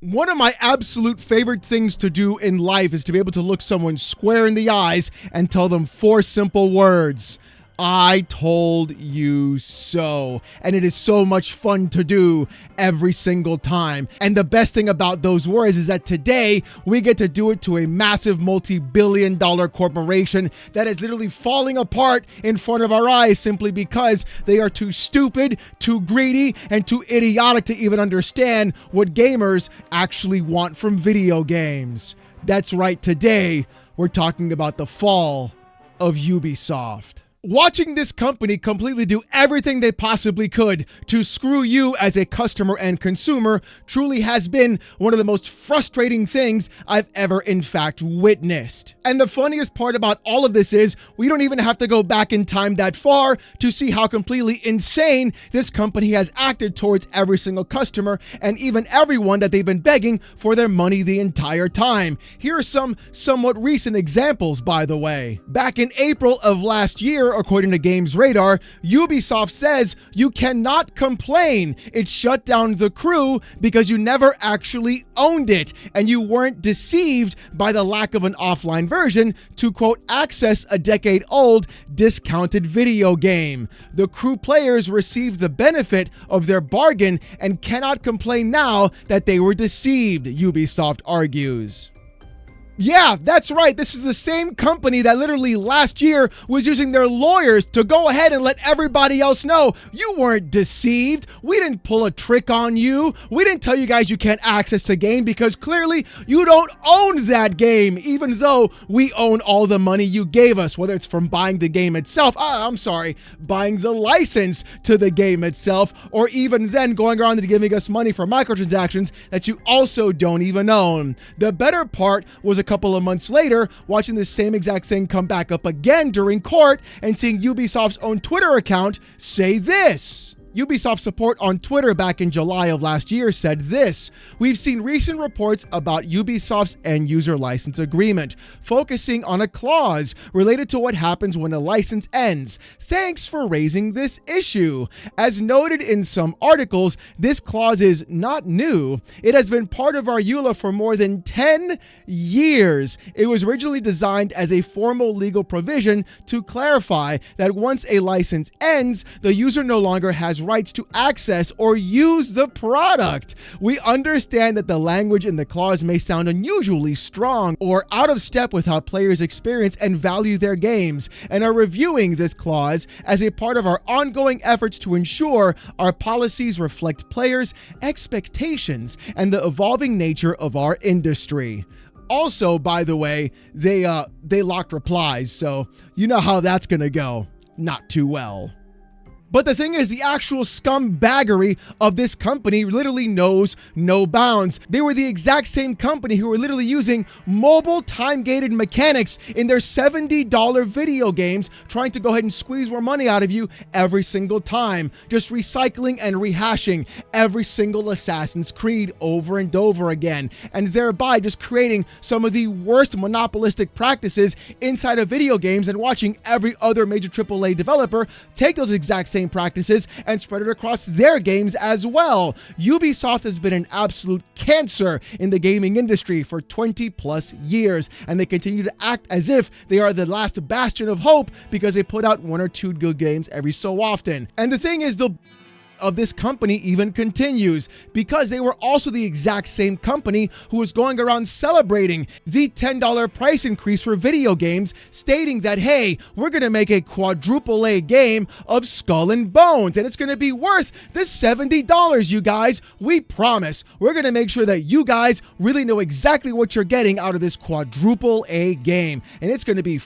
One of my absolute favorite things to do in life is to be able to look someone square in the eyes and tell them 4 simple words. I told you so. And it is so much fun to do every single time. And the best thing about those words is that today we get to do it to a massive multi-billion-dollar corporation that is literally falling apart in front of our eyes simply because they are too stupid, too greedy, and too idiotic to even understand what gamers actually want from video games. That's right, today we're talking about the fall of Ubisoft. Watching this company completely do everything they possibly could to screw you as a customer and consumer truly has been one of the most frustrating things I've ever in fact witnessed. And the funniest part about all of this is we don't even have to go back in time that far to see how completely insane this company has acted towards every single customer and even everyone that they've been begging for their money the entire time. Here are some somewhat recent examples, by the way. Back in April of last year, according to Games Radar, Ubisoft says you cannot complain. It shut down the crew because you never actually owned it and you weren't deceived by the lack of an offline version to, quote, access a decade-old discounted video game. The crew players received the benefit of their bargain and cannot complain now that they were deceived, Ubisoft argues. Yeah, that's right. This is the same company that literally last year was using their lawyers to go ahead and let everybody else know you weren't deceived. We didn't pull a trick on you. We didn't tell you guys you can't access the game because clearly you don't own that game, even though we own all the money you gave us, whether it's from buying the game itself. Buying the license to the game itself, or even then going around and giving us money for microtransactions that you also don't even own. The better part was a couple of months later, watching the same exact thing come back up again during court and seeing Ubisoft's own Twitter account say this. Ubisoft support on Twitter back in July of last year said this: "We've seen recent reports about Ubisoft's end user license agreement, focusing on a clause related to what happens when a license ends. Thanks for raising this issue. As noted in some articles, this clause is not new. It has been part of our EULA for more than 10 years. It was originally designed as a formal legal provision to clarify that once a license ends, the user no longer has rights to access or use the product. We understand that the language in the clause may sound unusually strong or out of step with how players experience and value their games, and are reviewing this clause as a part of our ongoing efforts to ensure our policies reflect players' expectations and the evolving nature of our industry." Also, by the way, they locked replies, so you know how that's gonna go. Not too well. But the thing is, the actual scumbaggery of this company literally knows no bounds. They were the exact same company who were literally using mobile time-gated mechanics in their $70 video games, trying to go ahead and squeeze more money out of you every single time, just recycling and rehashing every single Assassin's Creed over and over again, and thereby just creating some of the worst monopolistic practices inside of video games, and watching every other major AAA developer take those exact same practices and spread it across their games as well. Ubisoft has been an absolute cancer in the gaming industry for 20 plus years, and they continue to act as if they are the last bastion of hope because they put out 1 or 2 good games every so often. And the thing is, the of this company even continues because they were also the exact same company who was going around celebrating the $10 price increase for video games, stating that, hey, we're going to make a quadruple A game of Skull and Bones and it's going to be worth the $70, you guys. We promise. We're going to make sure that you guys really know exactly what you're getting out of this quadruple A game, and it's going to be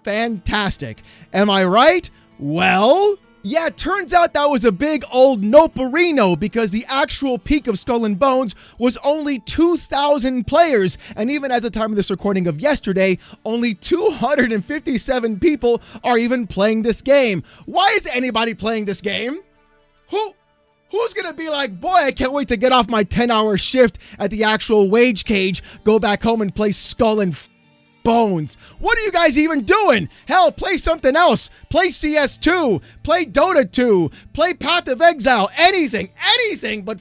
fantastic. Am I right? Well, yeah, it turns out that was a big old noperino because the actual peak of Skull and Bones was only 2,000 players. And even at the time of this recording of yesterday, only 257 people are even playing this game. Why is anybody playing this game? Who's gonna be like, boy, I can't wait to get off my 10-hour shift at the actual wage cage, go back home and play Skull and Bones? What are you guys even doing? Hell, play something else. Play CS2, play Dota 2, play Path of Exile, anything but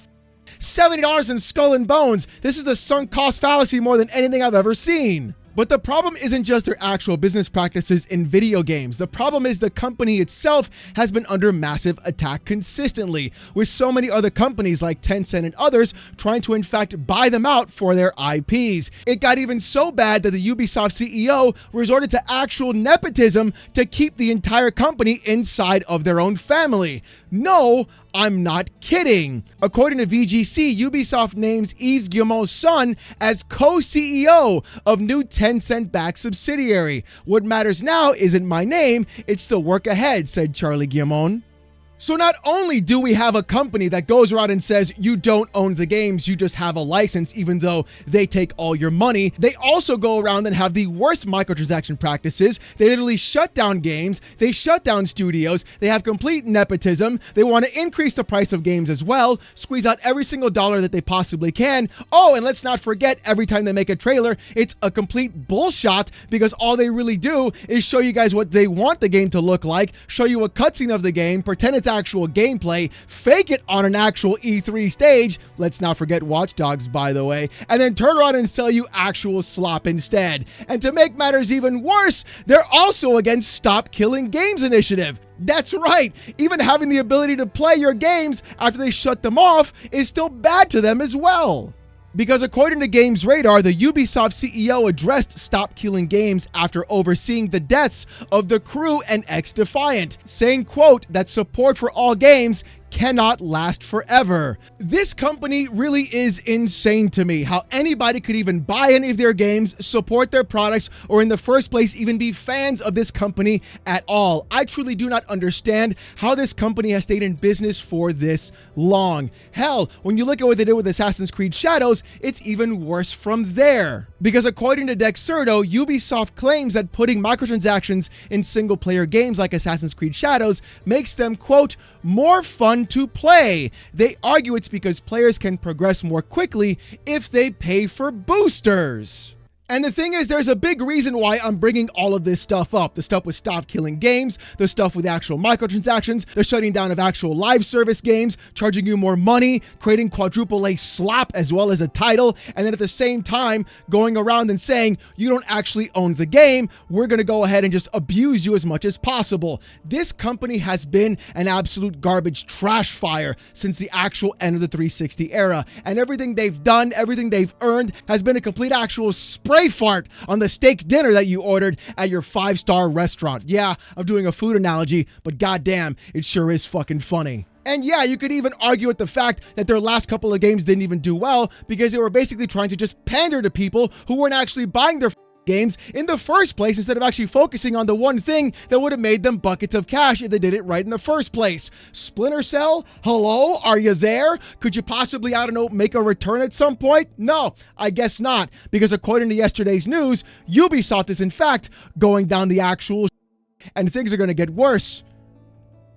$70 in Skull and Bones. This is the sunk cost fallacy more than anything I've ever seen. But the problem isn't just their actual business practices in video games. The problem is the company itself has been under massive attack consistently, with so many other companies like Tencent and others trying to in fact buy them out for their IPs. It got even so bad that the Ubisoft CEO resorted to actual nepotism to keep the entire company inside of their own family. No, I'm not kidding. According to VGC, Ubisoft names Yves Guillemot's son as co-CEO of new Tencent-backed subsidiary. What matters now isn't my name, it's the work ahead, said Charlie Guillemot. So not only do we have a company that goes around and says you don't own the games, you just have a license even though they take all your money, they also go around and have the worst microtransaction practices. They literally shut down games, they shut down studios, they have complete nepotism, they want to increase the price of games as well, squeeze out every single dollar that they possibly can. Oh, and let's not forget, every time they make a trailer, it's a complete bullshot because all they really do is show you guys what they want the game to look like, show you a cutscene of the game, pretend it's actual gameplay, fake it on an actual E3 stage, let's not forget Watch Dogs by the way, and then turn around and sell you actual slop instead. And to make matters even worse, they're also against Stop Killing Games initiative. That's right, even having the ability to play your games after they shut them off is still bad to them as well. Because according to Games Radar, the Ubisoft CEO addressed Stop Killing Games after overseeing the deaths of the crew and XDefiant, saying, quote, that support for all games cannot last forever. This company really is insane to me, how anybody could even buy any of their games, support their products, or in the first place even be fans of this company at all. I truly do not understand how this company has stayed in business for this long. Hell, when you look at what they did with Assassin's Creed Shadows, it's even worse from there. Because according to Dexerto, Ubisoft claims that putting microtransactions in single-player games like Assassin's Creed Shadows makes them, quote, more fun to play. They argue it's because players can progress more quickly if they pay for boosters. And the thing is, there's a big reason why I'm bringing all of this stuff up. The stuff with Stop Killing Games, the stuff with actual microtransactions, the shutting down of actual live service games, charging you more money, creating quadruple A slop as well as a title, and then at the same time going around and saying, you don't actually own the game, we're going to go ahead and just abuse you as much as possible. This company has been an absolute garbage trash fire since the actual end of the 360 era, and everything they've done, everything they've earned has been a complete actual spray fart on the steak dinner that you ordered at your 5-star restaurant. Yeah, I'm doing a food analogy, but goddamn, it sure is fucking funny. And yeah, you could even argue with the fact that their last couple of games didn't even do well because they were basically trying to just pander to people who weren't actually buying their games in the first place instead of actually focusing on the one thing that would have made them buckets of cash if they did it right in the first place. Splinter Cell? Hello? Are you there? Could you possibly, I don't know, make a return at some point? No, I guess not, because according to yesterday's news, Ubisoft is in fact going down the actual and things are going to get worse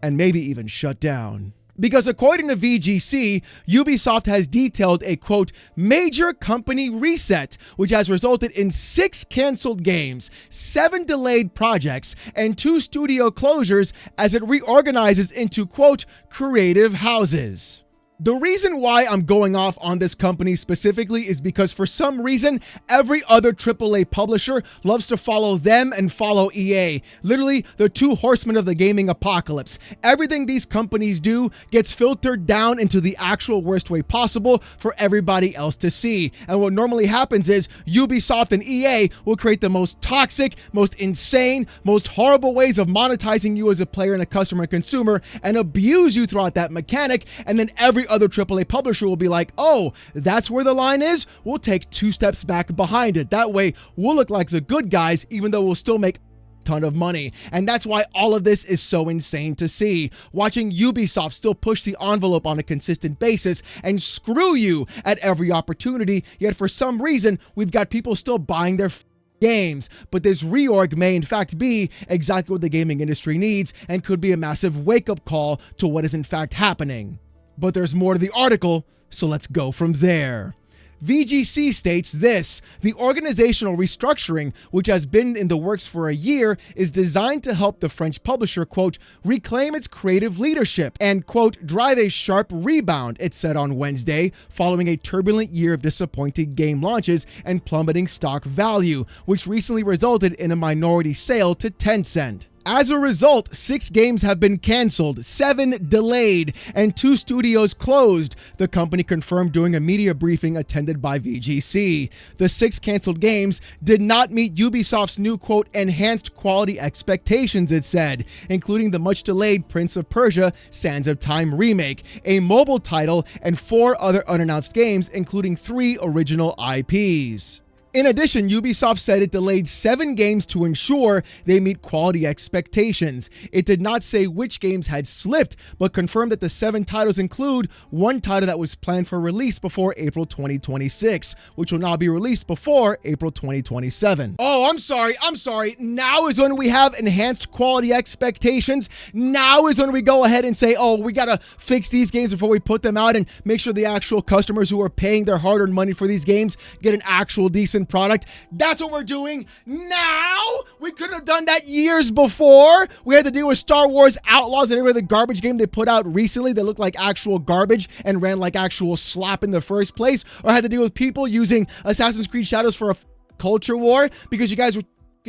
and maybe even shut down. Because according to VGC, Ubisoft has detailed a, quote, major company reset, which has resulted in 6 canceled games, 7 delayed projects, and 2 studio closures as it reorganizes into, quote, creative houses. The reason why I'm going off on this company specifically is because for some reason, every other AAA publisher loves to follow them and follow EA. Literally, the 2 horsemen of the gaming apocalypse. Everything these companies do gets filtered down into the actual worst way possible for everybody else to see. And what normally happens is Ubisoft and EA will create the most toxic, most insane, most horrible ways of monetizing you as a player and a customer and consumer and abuse you throughout that mechanic, and then every other AAA publisher will be like, oh, that's where the line is? We'll take 2 steps back behind it. That way, we'll look like the good guys, even though we'll still make a ton of money. And that's why all of this is so insane to see. Watching Ubisoft still push the envelope on a consistent basis and screw you at every opportunity, yet for some reason, we've got people still buying their games. But this reorg may in fact be exactly what the gaming industry needs and could be a massive wake-up call to what is in fact happening. But there's more to the article, so let's go from there. VGC states this: the organizational restructuring, which has been in the works for a year, is designed to help the French publisher, quote, reclaim its creative leadership and, quote, drive a sharp rebound, it said on Wednesday, following a turbulent year of disappointing game launches and plummeting stock value, which recently resulted in a minority sale to Tencent. As a result, 6 games have been canceled, 7 delayed, and 2 studios closed, the company confirmed during a media briefing attended by VGC. The 6 canceled games did not meet Ubisoft's new, quote, enhanced quality expectations, it said, including the much-delayed Prince of Persia: Sands of Time remake, a mobile title, and 4 other unannounced games, including 3 original IPs. In addition, Ubisoft said it delayed 7 games to ensure they meet quality expectations. It did not say which games had slipped, but confirmed that the 7 titles include 1 title that was planned for release before April 2026, which will now be released before April 2027. Oh, I'm sorry. Now is when we have enhanced quality expectations. Now is when we go ahead and say, oh, we gotta fix these games before we put them out and make sure the actual customers who are paying their hard-earned money for these games get an actual decent product. That's what we're doing now. We could have done that years before. We had to deal with Star Wars Outlaws and every other garbage game they put out recently that looked like actual garbage and ran like actual slop in the first place, or had to deal with people using Assassin's Creed Shadows for a culture war because you guys were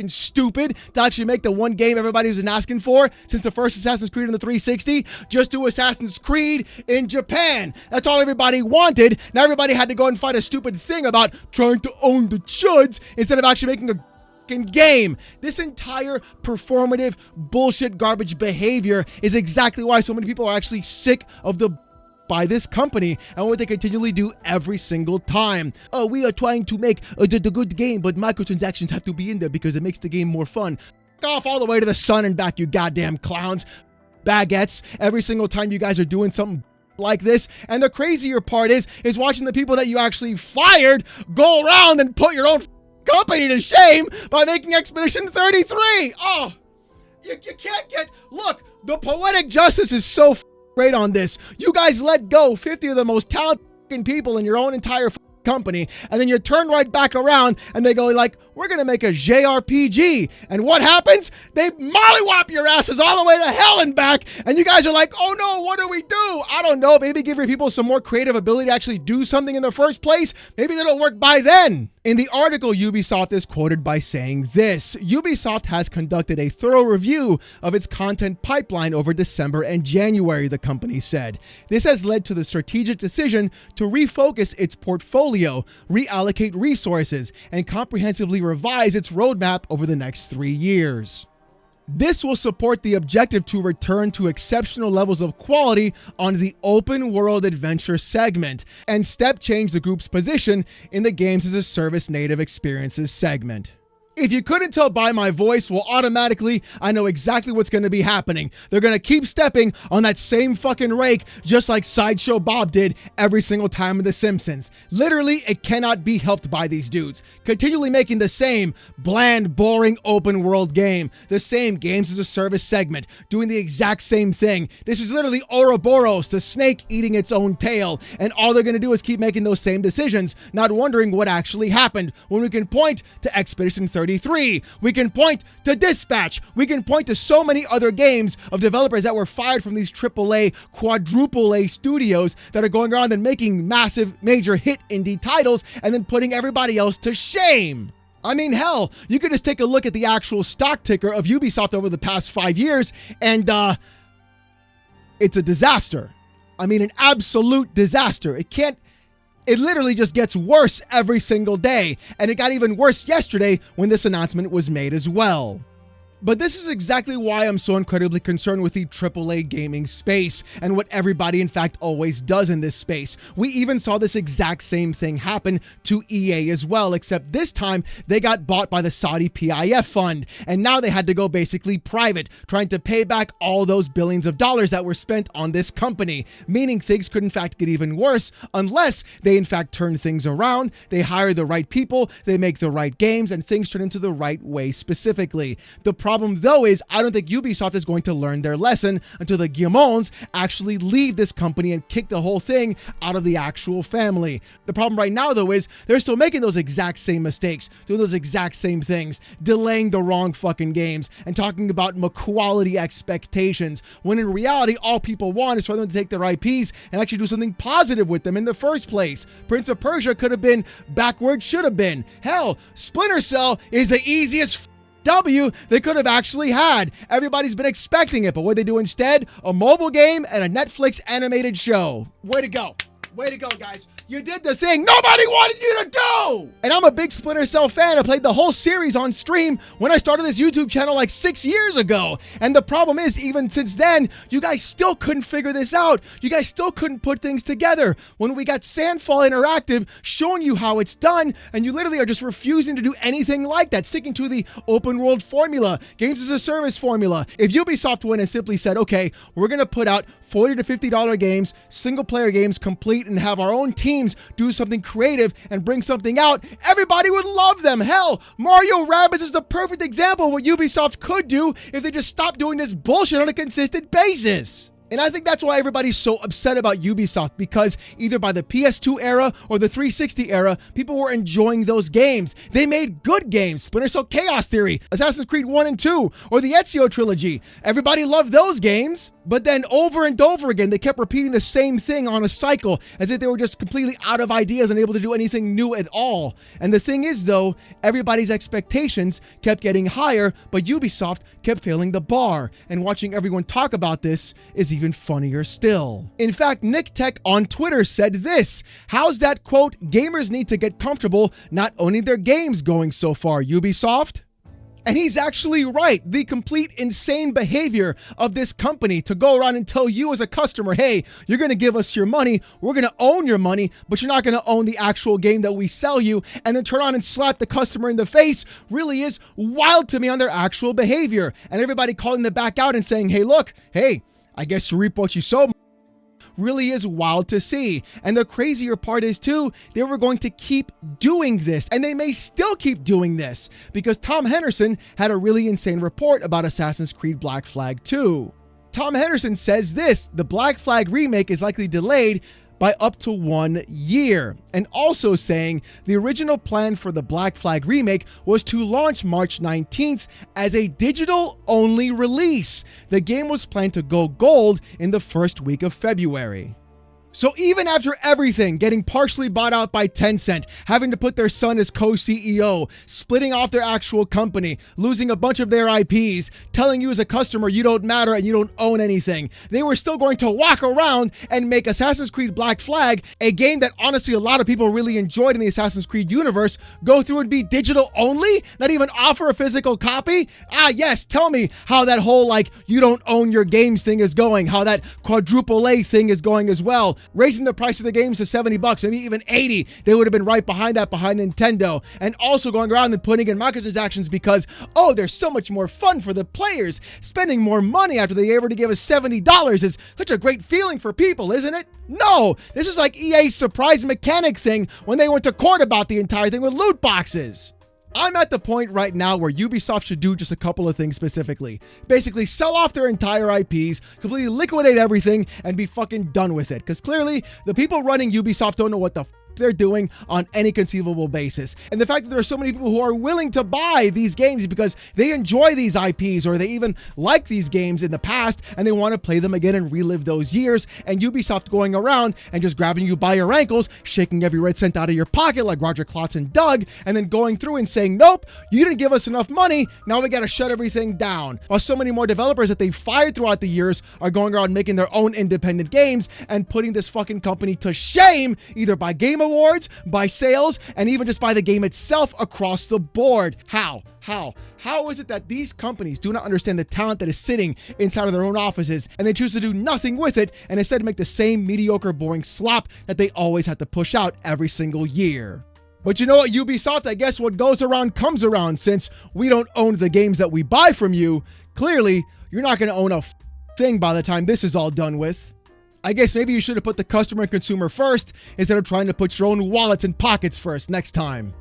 stupid to actually make the one game everybody was asking for since the first Assassin's Creed on the 360. Just do Assassin's Creed in Japan. That's all everybody wanted. Now everybody had to go and fight a stupid thing about trying to own the chuds instead of actually making a game. This entire performative bullshit garbage behavior is exactly why so many people are actually sick of by this company and what they continually do every single time. Oh, we are trying to make the good game, but microtransactions have to be in there because it makes the game more fun. Off all the way to the sun and back, you goddamn clowns. Baguettes, every single time you guys are doing something like this. And the crazier part is watching the people that you actually fired go around and put your own company to shame by making Expedition 33. Oh, you can't get... Look, the poetic justice is so great on this. You guys let go 50 of the most talented people in your own entire company, and then you turn right back around and they go like, we're gonna make a JRPG, and what happens? They mollywop your asses all the way to hell and back, and you guys are like, oh no, what do we do? I don't know, maybe give your people some more creative ability to actually do something in the first place. Maybe that'll work by then. In the article, Ubisoft is quoted by saying this: Ubisoft has conducted a thorough review of its content pipeline over December and January, the company said. This has led to the strategic decision to refocus its portfolio, reallocate resources, and comprehensively revise its roadmap over the next 3 years. This will support the objective to return to exceptional levels of quality on the open world adventure segment and step change the group's position in the games as a service native experiences segment. If you couldn't tell by my voice, well, automatically, I know exactly what's going to be happening. They're going to keep stepping on that same fucking rake, just like Sideshow Bob did every single time in The Simpsons. Literally, it cannot be helped by these dudes. Continually making the same bland, boring, open world game. The same games as a service segment, doing the exact same thing. This is literally Ouroboros, the snake eating its own tail. And all they're going to do is keep making those same decisions, not wondering what actually happened, when we can point to Expedition 33. We can point to Dispatch. We can point to so many other games of developers that were fired from these AAA, quadruple A studios that are going around and making massive, major hit indie titles and then putting everybody else to shame. I mean, hell, you could just take a look at the actual stock ticker of Ubisoft over the past 5 years and it's a disaster. I mean, an absolute disaster. It literally just gets worse every single day, and it got even worse yesterday when this announcement was made as well. But this is exactly why I'm so incredibly concerned with the AAA gaming space and what everybody in fact always does in this space. We even saw this exact same thing happen to EA as well, except this time they got bought by the Saudi PIF fund, and now they had to go basically private, trying to pay back all those billions of dollars that were spent on this company, meaning things could in fact get even worse unless they in fact turn things around, they hire the right people, they make the right games, and things turn into the right way specifically. The problem problem, though, is I don't think Ubisoft is going to learn their lesson until the Guillemons actually leave this company and kick the whole thing out of the actual family. The problem right now, though, is they're still making those exact same mistakes, doing those exact same things, delaying the wrong fucking games, and talking about quality expectations, when in reality, all people want is for them to take their IPs and actually do something positive with them in the first place. Prince of Persia could have been backwards, should have been. Hell, Splinter Cell is the easiest W they could have actually had. Everybody's been expecting it, but what they do instead? A mobile game and a Netflix animated show. Way to go. Way to go, guys. You did the thing nobody wanted you to do! And I'm a big Splinter Cell fan. I played the whole series on stream when I started this YouTube channel like 6 years ago. And the problem is, even since then, you guys still couldn't figure this out. You guys still couldn't put things together. When we got Sandfall Interactive showing you how it's done, and you literally are just refusing to do anything like that, sticking to the open world formula, games as a service formula. If Ubisoft went and simply said, okay, we're going to put out $40 to $50 games, single player games complete, and have our own teams do something creative and bring something out, everybody would love them. Hell, Mario Rabbids is the perfect example of what Ubisoft could do if they just stopped doing this bullshit on a consistent basis. And I think that's why everybody's so upset about Ubisoft, because either by the PS2 era or the 360 era, people were enjoying those games. They made good games. Splinter Cell Chaos Theory, Assassin's Creed 1 and 2, or the Ezio trilogy. Everybody loved those games. But then over and over again, they kept repeating the same thing on a cycle, as if they were just completely out of ideas and able to do anything new at all. And the thing is, though, everybody's expectations kept getting higher, but Ubisoft kept failing the bar. And watching everyone talk about this is even funnier still. In fact, Nick Tech on Twitter said this: how's that, quote, gamers need to get comfortable not owning their games going so far, Ubisoft? And he's actually right. The complete insane behavior of this company to go around and tell you as a customer, hey, you're going to give us your money, we're going to own your money, but you're not going to own the actual game that we sell you, and then turn on and slap the customer in the face, really is wild to me on their actual behavior. And everybody calling them back out and saying, hey, look, hey, I guess you reap what you sow, really is wild to see. And the crazier part is, too, they were going to keep doing this, and they may still keep doing this, because Tom Henderson had a really insane report about Assassin's Creed Black Flag 2. Tom Henderson says this: the Black Flag remake is likely delayed by up to 1 year, and also saying the original plan for the Black Flag remake was to launch March 19th as a digital-only release. The game was planned to go gold in the first week of February. So even after everything, getting partially bought out by Tencent, having to put their son as co-CEO, splitting off their actual company, losing a bunch of their IPs, telling you as a customer you don't matter and you don't own anything, they were still going to walk around and make Assassin's Creed Black Flag, a game that honestly a lot of people really enjoyed in the Assassin's Creed universe, go through and be digital only, not even offer a physical copy. Yes, tell me how that whole like you don't own your games thing is going, how that quadruple A thing is going as well. Raising the price of the games to $70, maybe even $80. They would have been right behind that, behind Nintendo. And also going around and putting in microtransactions because, oh, there's so much more fun for the players. Spending more money after they already give us $70 is such a great feeling for people, isn't it? No, this is like EA's surprise mechanic thing when they went to court about the entire thing with loot boxes. I'm at the point right now where Ubisoft should do just a couple of things specifically. Basically, sell off their entire IPs, completely liquidate everything, and be fucking done with it. Because clearly, the people running Ubisoft don't know what the they're doing on any conceivable basis. And the fact that there are so many people who are willing to buy these games because they enjoy these IPs or they even like these games in the past and they want to play them again and relive those years, and Ubisoft going around and just grabbing you by your ankles, shaking every red cent out of your pocket like Roger Klotz and Doug, and then going through and saying, nope, you didn't give us enough money, now we gotta shut everything down. While so many more developers that they've fired throughout the years are going around making their own independent games and putting this fucking company to shame, either by Game Awards, by sales, and even just by the game itself across the board. How is it that these companies do not understand the talent that is sitting inside of their own offices and they choose to do nothing with it and instead make the same mediocre, boring slop that they always have to push out every single year? But you know what, Ubisoft, I guess what goes around comes around. Since we don't own the games that we buy from you, clearly you're not going to own a thing by the time this is all done with. I guess maybe you should have put the customer and consumer first instead of trying to put your own wallets and pockets first next time.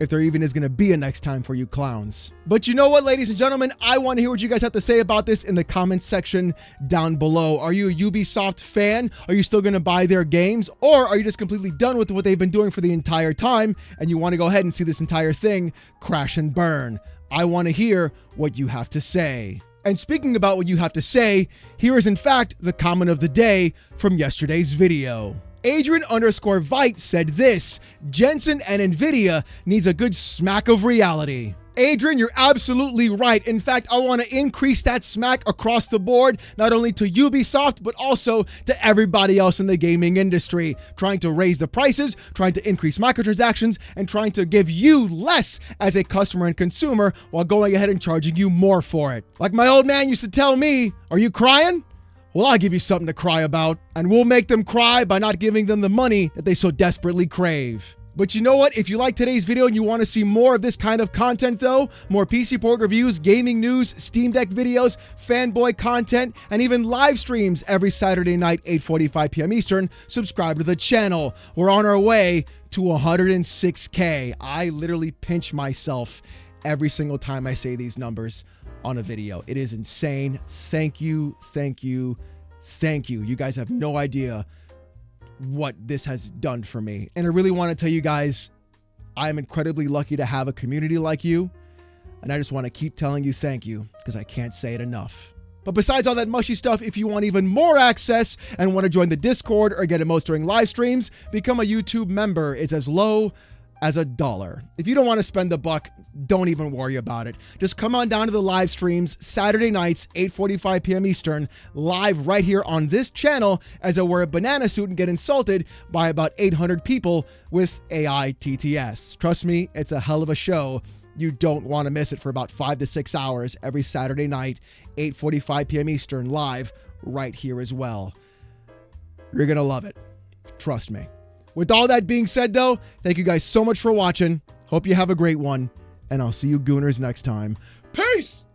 if there even is going to be a next time for you clowns. But you know what, ladies and gentlemen, I want to hear what you guys have to say about this in the comments section down below. Are you a Ubisoft fan? Are you still going to buy their games? Or are you just completely done with what they've been doing for the entire time and you want to go ahead and see this entire thing crash and burn? I want to hear what you have to say. And speaking about what you have to say, here is in fact the comment of the day from yesterday's video. Adrian_Vite said this: Jensen and Nvidia needs a good smack of reality. Adrian, you're absolutely right. In fact, I want to increase that smack across the board, not only to Ubisoft, but also to everybody else in the gaming industry, trying to raise the prices, trying to increase microtransactions, and trying to give you less as a customer and consumer while going ahead and charging you more for it. Like my old man used to tell me, are you crying? Well, I'll give you something to cry about, and we'll make them cry by not giving them the money that they so desperately crave. But you know what? If you like today's video and you want to see more of this kind of content though, more PC port reviews, gaming news, Steam Deck videos, fanboy content, and even live streams every Saturday night, 8:45 p.m. Eastern, subscribe to the channel. We're on our way to 106K. I literally pinch myself every single time I say these numbers on a video. It is insane. Thank you, thank you, thank you. You guys have no idea what this has done for me. And I really want to tell you guys, I'm incredibly lucky to have a community like you. And I just want to keep telling you thank you because I can't say it enough. But besides all that mushy stuff, if you want even more access and want to join the Discord or get emotes during live streams, become a YouTube member. It's as low as $1. If you don't want to spend the buck, don't even worry about it. Just come on down to the live streams Saturday nights, 8:45 p.m. Eastern, live right here on this channel as I wear a banana suit and get insulted by about 800 people with AI TTS. Trust me, it's a hell of a show. You don't want to miss it for about 5 to 6 hours every Saturday night, 8:45 p.m. Eastern, live right here as well. You're going to love it. Trust me. With all that being said, though, thank you guys so much for watching. Hope you have a great one, and I'll see you gooners next time. Peace!